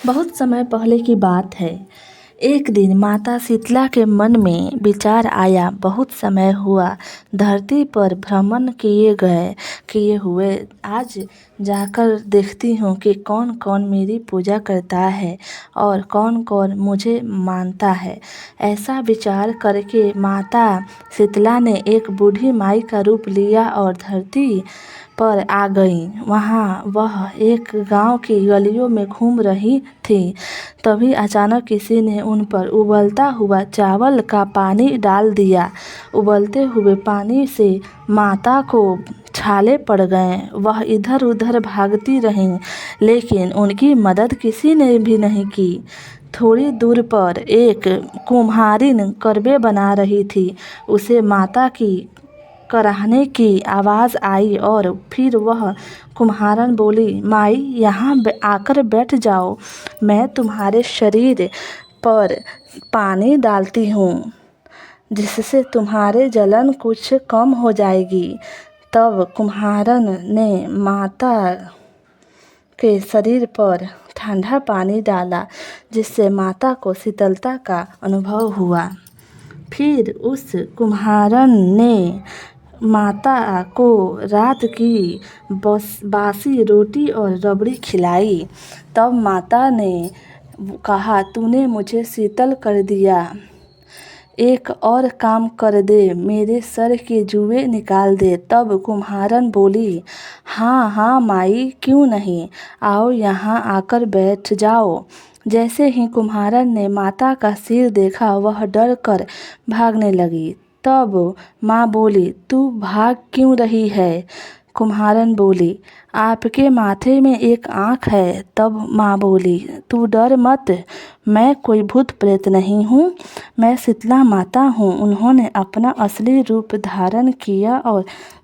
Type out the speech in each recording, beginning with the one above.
बहुत समय पहले की बात है। एक दिन माता शीतला के मन में विचार आया, बहुत समय हुआ धरती पर भ्रमण किए हुए, आज जाकर देखती हूँ कि कौन कौन मेरी पूजा करता है और कौन कौन मुझे मानता है। ऐसा विचार करके माता शीतला ने एक बूढ़ी माई का रूप लिया और धरती पर आ गई। वह एक गांव की गलियों में घूम रही थी। तभी अचानक किसी ने उन पर उबलता हुआ चावल का पानी डाल दिया। उबलते हुए पानी से माता को छाले पड़ गए। वह इधर उधर भागती रहीं, लेकिन उनकी मदद किसी ने भी नहीं की। थोड़ी दूर पर एक कुम्हारिन करवे बना रही थी। उसे माता की कराहने की आवाज़ आई और फिर वह कुम्हारन बोली, माई यहाँ आकर बैठ जाओ, मैं तुम्हारे शरीर पर पानी डालती हूँ, जिससे तुम्हारे जलन कुछ कम हो जाएगी। तब कुम्हारन ने माता के शरीर पर ठंडा पानी डाला, जिससे माता को शीतलता का अनुभव हुआ। फिर उस कुम्हारन ने माता को रात की बासी रोटी और रबड़ी खिलाई। तब माता ने कहा, तूने मुझे शीतल कर दिया, एक और काम कर दे, मेरे सर के जुए निकाल दे। तब कुम्हारन बोली, हाँ हाँ माई, क्यों नहीं, आओ यहाँ आकर बैठ जाओ। जैसे ही कुम्हारन ने माता का सिर देखा, वह डर कर भागने लगी। तब माँ बोली, तू भाग क्यों रही है? कुम्हारन बोली, आपके माथे में एक आँख है। तब माँ बोली, तू डर मत, मैं कोई भूत प्रेत नहीं हूँ, मैं शीतला माता हूँ। उन्होंने अपना असली रूप धारण किया और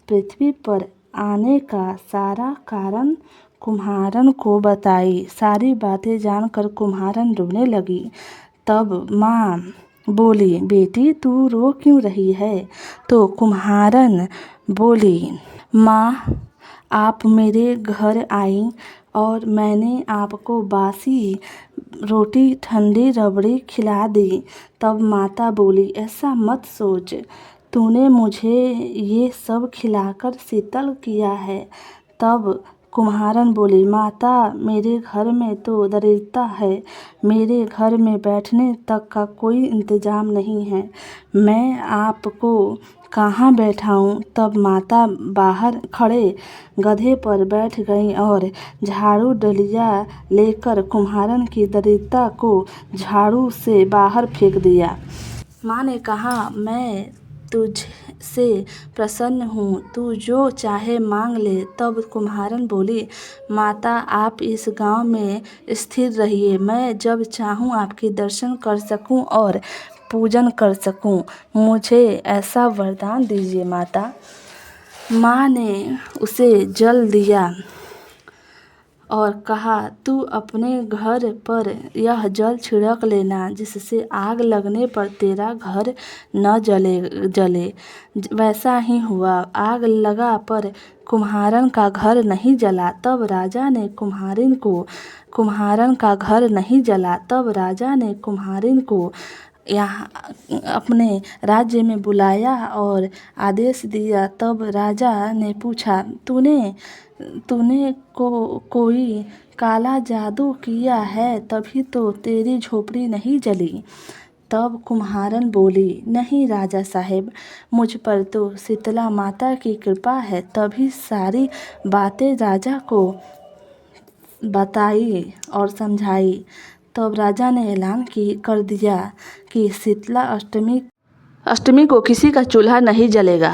पृथ्वी पर आने का सारा कारण कुम्हारन को बताई। सारी बातें जानकर कुम्हारन रोने लगी। तब माँ बोली, बेटी तू रो क्यों रही है? तो कुम्हारन बोली, माँ आप मेरे घर आई और मैंने आपको बासी रोटी ठंडी रबड़ी खिला दी। तब माता बोली, ऐसा मत सोच, तूने मुझे ये सब खिलाकर शीतल किया है। तब कुम्हारन बोली, माता मेरे घर में तो दरिद्रता है, मेरे घर में बैठने तक का कोई इंतजाम नहीं है, मैं आपको कहाँ बैठाऊँ? तब माता बाहर खड़े गधे पर बैठ गई और झाड़ू डलिया लेकर कुम्हारन की दरिद्रता को झाड़ू से बाहर फेंक दिया। माँ ने कहा, मैं तुझसे प्रसन्न हूँ, तू जो चाहे मांग ले। तब कुम्हारन बोली, माता आप इस गांव में स्थिर रहिए, मैं जब चाहूँ आपके दर्शन कर सकूँ और पूजन कर सकूँ, मुझे ऐसा वरदान दीजिए माता। माँ ने उसे जल दिया और कहा, तू अपने घर पर यह जल छिड़क लेना, जिससे आग लगने पर तेरा घर न जले। वैसा ही हुआ। आग लगा पर कुम्हारन का घर नहीं जला। तब राजा ने कुम्हारिन को यहाँ अपने राज्य में बुलाया और आदेश दिया। तब राजा ने पूछा, तूने कोई काला जादू किया है, तभी तो तेरी झोपड़ी नहीं जली। तब कुम्हारन बोली, नहीं राजा साहेब, मुझ पर तो शीतला माता की कृपा है। तभी सारी बातें राजा को बताई और समझाई। तब राजा ने ऐलान कर दिया कि शीतला अष्टमी को किसी का चूल्हा नहीं जलेगा।